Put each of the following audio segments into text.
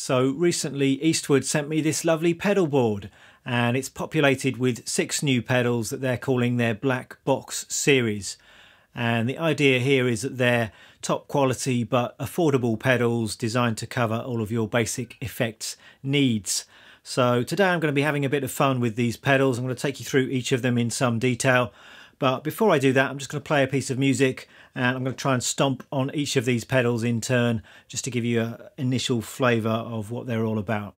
So recently Eastwood sent me this lovely pedal board, and it's populated with 6 new pedals that they're calling their Black Box series. And the idea here is that they're top quality but affordable pedals designed to cover all of your basic effects needs. So today I'm going to be having a bit of fun with these pedals. I'm going to take you through each of them in some detail. But before I do that, I'm just going to play a piece of music, and I'm going to try and stomp on each of these pedals in turn just to give you an initial flavour of what they're all about.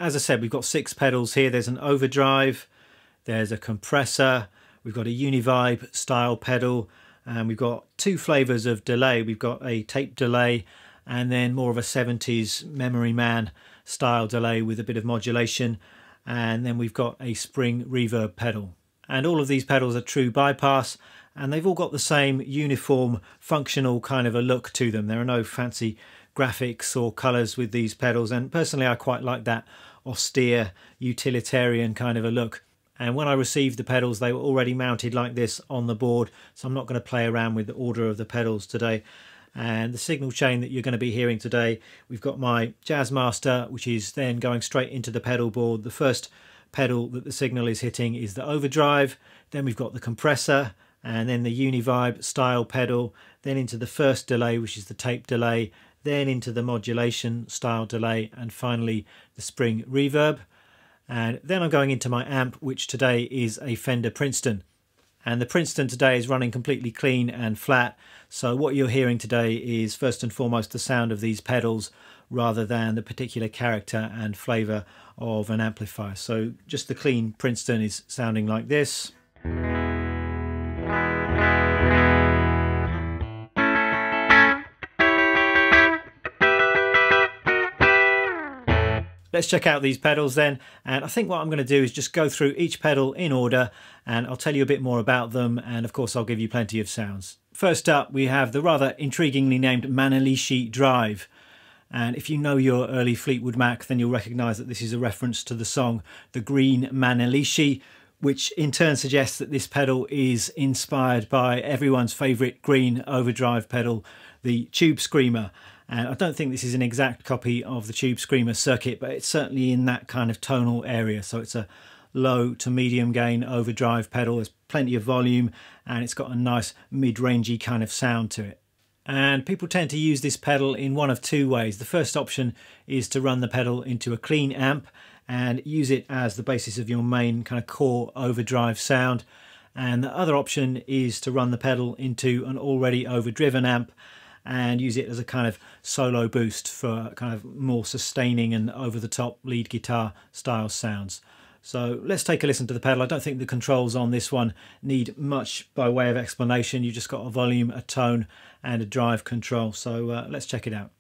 As I said, we've got 6 pedals here. There's an overdrive, there's a compressor, we've got a univibe style pedal, and we've got 2 flavours of delay. We've got a tape delay and then more of a 70s Memory Man style delay with a bit of modulation, and then we've got a spring reverb pedal. And all of these pedals are true bypass, and they've all got the same uniform functional kind of a look to them. There are no fancy graphics or colours with these pedals, and personally I quite like that austere utilitarian kind of a look. And when I received the pedals, they were already mounted like this on the board, so I'm not going to play around with the order of the pedals today. And the signal chain that you're going to be hearing today, we've got my Jazzmaster, which is then going straight into the pedal board. The first pedal that the signal is hitting is the overdrive, then we've got the compressor, and then the univibe style pedal, then into the first delay, which is the tape delay, then into the modulation style delay, and finally the spring reverb. And then I'm going into my amp, which today is a Fender Princeton. And the Princeton today is running completely clean and flat. So what you're hearing today is first and foremost the sound of these pedals rather than the particular character and flavour of an amplifier. So just the clean Princeton is sounding like this. Let's check out these pedals then, and I think what I'm going to do is just go through each pedal in order, and I'll tell you a bit more about them, and of course I'll give you plenty of sounds. First up we have the rather intriguingly named Manalishi Drive, And if you know your early Fleetwood Mac, then you'll recognise that this is a reference to the song The Green Manalishi, which in turn suggests that this pedal is inspired by everyone's favourite green overdrive pedal, the Tube Screamer. And I don't think this is an exact copy of the Tube Screamer circuit, but it's certainly in that kind of tonal area. So it's a low to medium gain overdrive pedal. There's plenty of volume and it's got a nice mid-rangey kind of sound to it. And people tend to use this pedal in one of two ways. The first option is to run the pedal into a clean amp and use it as the basis of your main kind of core overdrive sound. And the other option is to run the pedal into an already overdriven amp and use it as a kind of solo boost for kind of more sustaining and over-the-top lead guitar style sounds. So let's take a listen to the pedal. I don't think the controls on this one need much by way of explanation. You've just got a volume, a tone and a drive control. So let's check it out.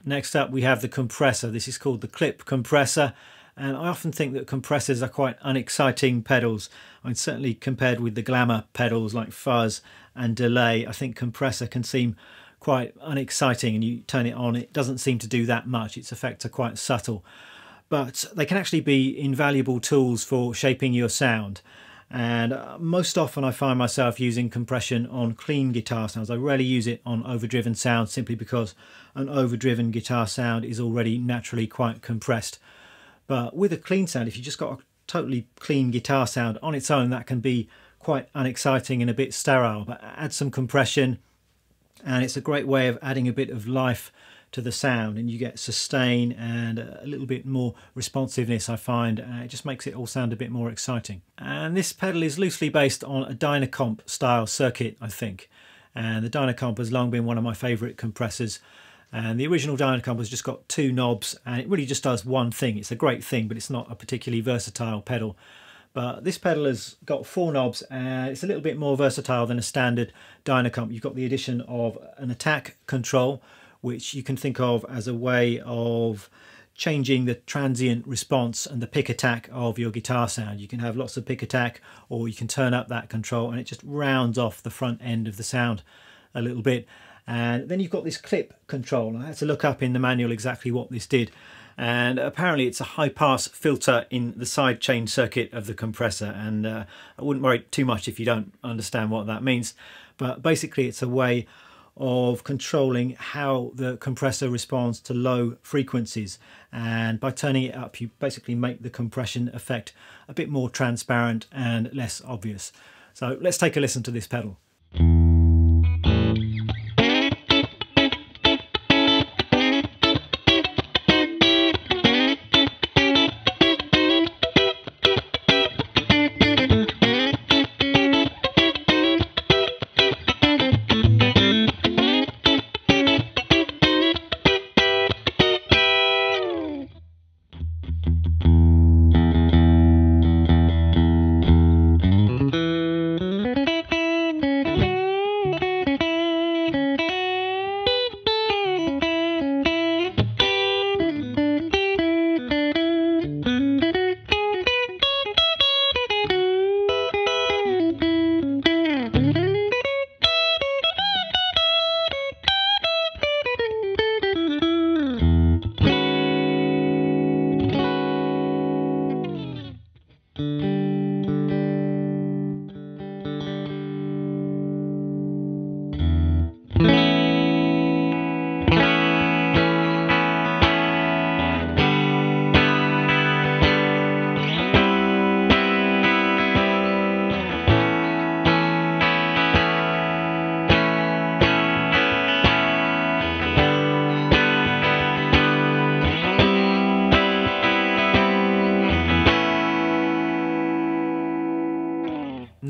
Next up we have the compressor. This is called the clip compressor, and I often think that compressors are quite unexciting pedals. I mean, certainly compared with the glamour pedals like fuzz and delay, I think compressor can seem quite unexciting, and you turn it on, it doesn't seem to do that much. Its effects are quite subtle, but they can actually be invaluable tools for shaping your sound. And most often I find myself using compression on clean guitar sounds. I rarely use it on overdriven sounds, simply because an overdriven guitar sound is already naturally quite compressed. But with a clean sound, if you just got a totally clean guitar sound on its own, that can be quite unexciting and a bit sterile. But add some compression and it's a great way of adding a bit of life to the sound, and you get sustain and a little bit more responsiveness, I find. It just makes it all sound a bit more exciting. And this pedal is loosely based on a Dynacomp style circuit, I think. And the Dynacomp has long been one of my favourite compressors. And the original Dynacomp has just got two knobs, and it really just does one thing. It's a great thing, but it's not a particularly versatile pedal. But this pedal has got four knobs, and it's a little bit more versatile than a standard Dynacomp. You've got the addition of an attack control, which you can think of as a way of changing the transient response and the pick attack of your guitar sound. You can have lots of pick attack, or you can turn up that control and it just rounds off the front end of the sound a little bit. And then you've got this clip control. I had to look up in the manual exactly what this did. And apparently it's a high pass filter in the side chain circuit of the compressor. And I wouldn't worry too much if you don't understand what that means. But basically it's a way of controlling how the compressor responds to low frequencies, and by turning it up you basically make the compression effect a bit more transparent and less obvious. So let's take a listen to this pedal.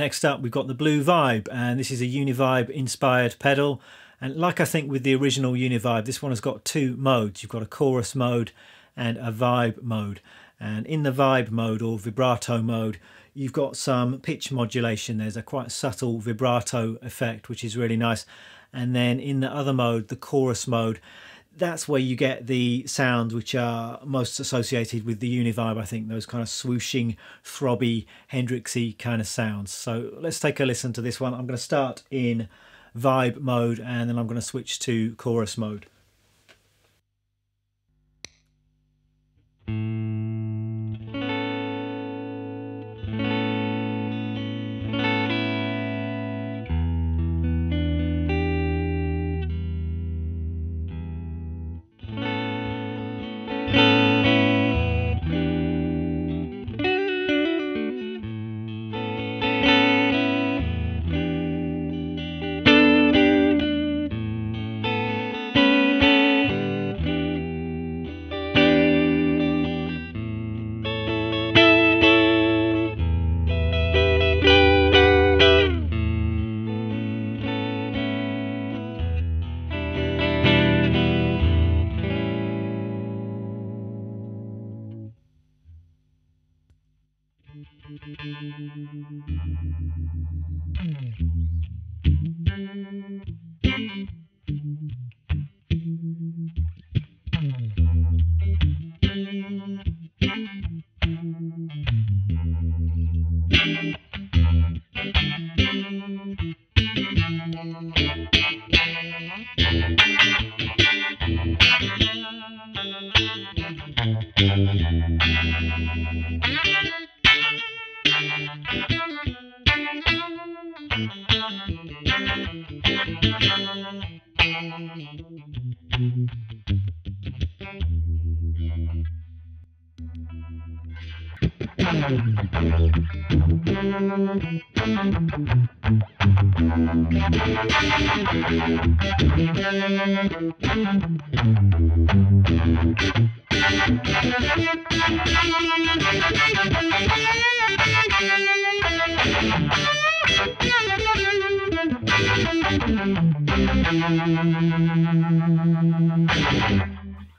Next up we've got the Blue Vibe, and this is a Univibe inspired pedal, and like I think with the original Univibe, this one has got two modes. You've got a chorus mode and a vibe mode, and in the vibe mode or vibrato mode you've got some pitch modulation. There's a quite subtle vibrato effect which is really nice, and then in the other mode, the chorus mode, that's where you get the sounds which are most associated with the Univibe, I think, those kind of swooshing, throbby, Hendrixy kind of sounds. So let's take a listen to this one. I'm going to start in vibe mode and then I'm going to switch to chorus mode.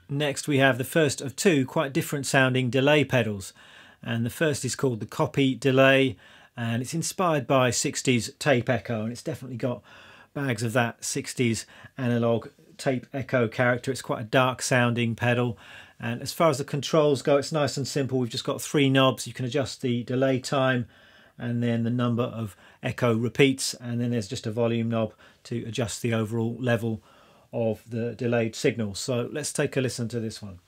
Next we have the first of two quite different sounding delay pedals, and the first is called the Copy Delay, and it's inspired by 60s tape echo, and it's definitely got bags of that 60s analog tape echo character. It's quite a dark sounding pedal, and as far as the controls go, it's nice and simple. We've just got three knobs. You can adjust the delay time and then the number of echo repeats, and then there's just a volume knob to adjust the overall level of the delayed signal. So let's take a listen to this one.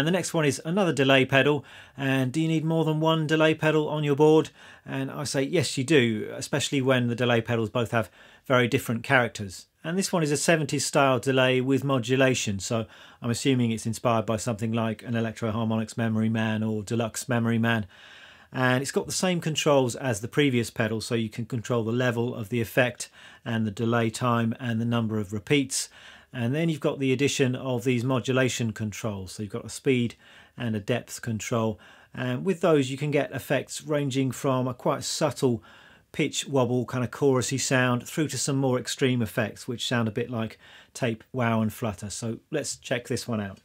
And the next one is another delay pedal. And do you need more than one delay pedal on your board? And I say yes you do, especially when the delay pedals both have very different characters. And this one is a 70s style delay with modulation, so I'm assuming it's inspired by something like an Electro Harmonix Memory Man or Deluxe Memory Man. And it's got the same controls as the previous pedal, so you can control the level of the effect and the delay time and the number of repeats. And then you've got the addition of these modulation controls, so you've got a speed and a depth control, and with those you can get effects ranging from a quite subtle pitch wobble kind of chorusy sound through to some more extreme effects which sound a bit like tape wow and flutter. So let's check this one out.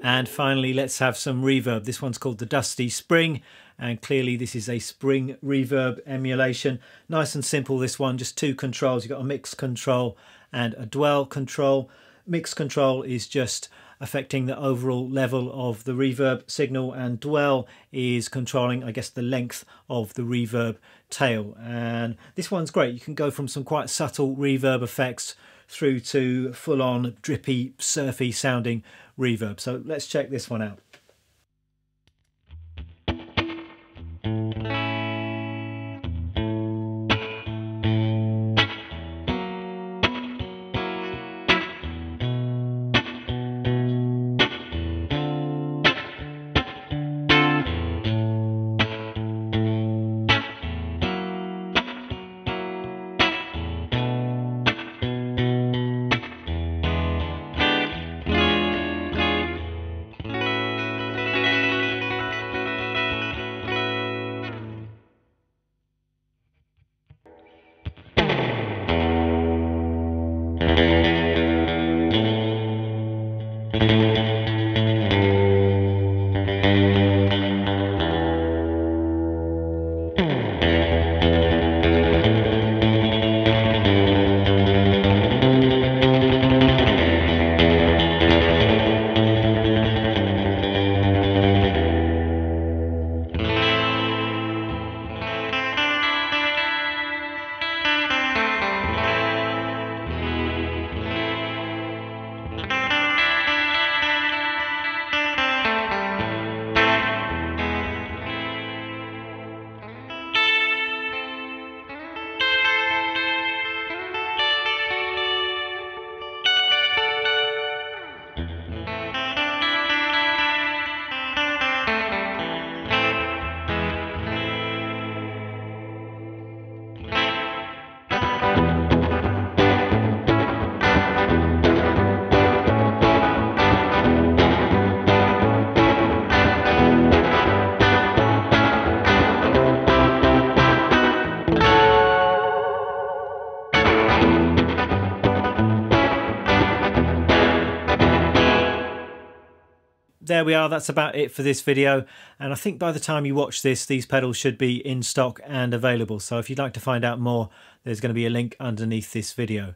And finally, let's have some reverb. This one's called the Dusty Spring, and clearly this is a spring reverb emulation. Nice and simple, this one, just two controls. You've got a mix control and a dwell control. Mix control is just affecting the overall level of the reverb signal, and dwell is controlling, I guess, the length of the reverb tail. And this one's great. You can go from some quite subtle reverb effects through to full-on drippy, surfy sounding reverb. So let's check this one out. there we are, that's about it for this video, and I think by the time you watch this, these pedals should be in stock and available. So if you'd like to find out more, there's going to be a link underneath this video.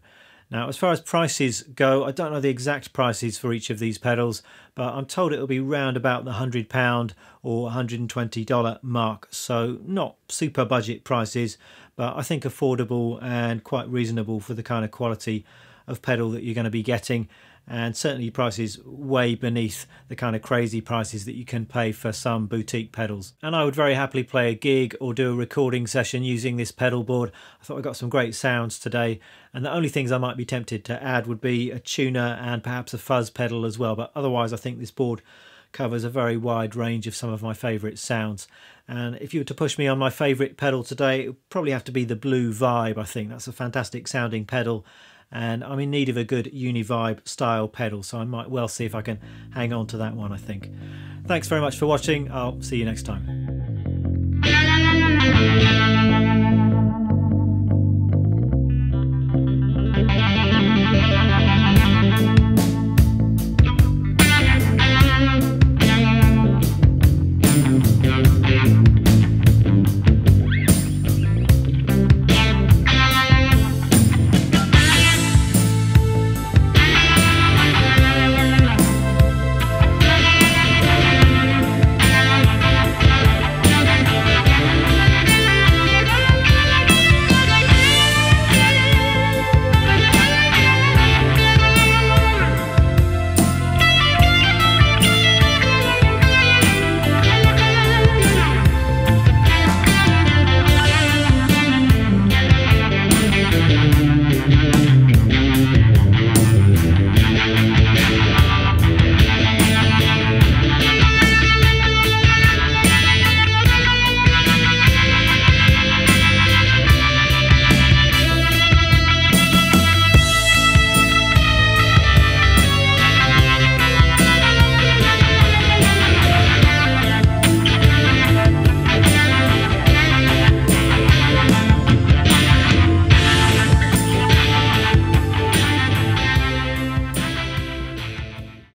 Now, as far as prices go, I don't know the exact prices for each of these pedals, but I'm told it'll be round about the £100 or $120 mark. So not super budget prices, but I think affordable and quite reasonable for the kind of quality of pedal that you're going to be getting, and certainly prices way beneath the kind of crazy prices that you can pay for some boutique pedals. And I would very happily play a gig or do a recording session using this pedal board. I thought I got some great sounds today, and the only things I might be tempted to add would be a tuner and perhaps a fuzz pedal as well, but otherwise I think this board covers a very wide range of some of my favourite sounds. And if you were to push me on my favourite pedal today, it would probably have to be the Blue Vibe. I think that's a fantastic sounding pedal, and I'm in need of a good Univibe style pedal, so I might well see if I can hang on to that one, I think. Thanks very much for watching. I'll see you next time.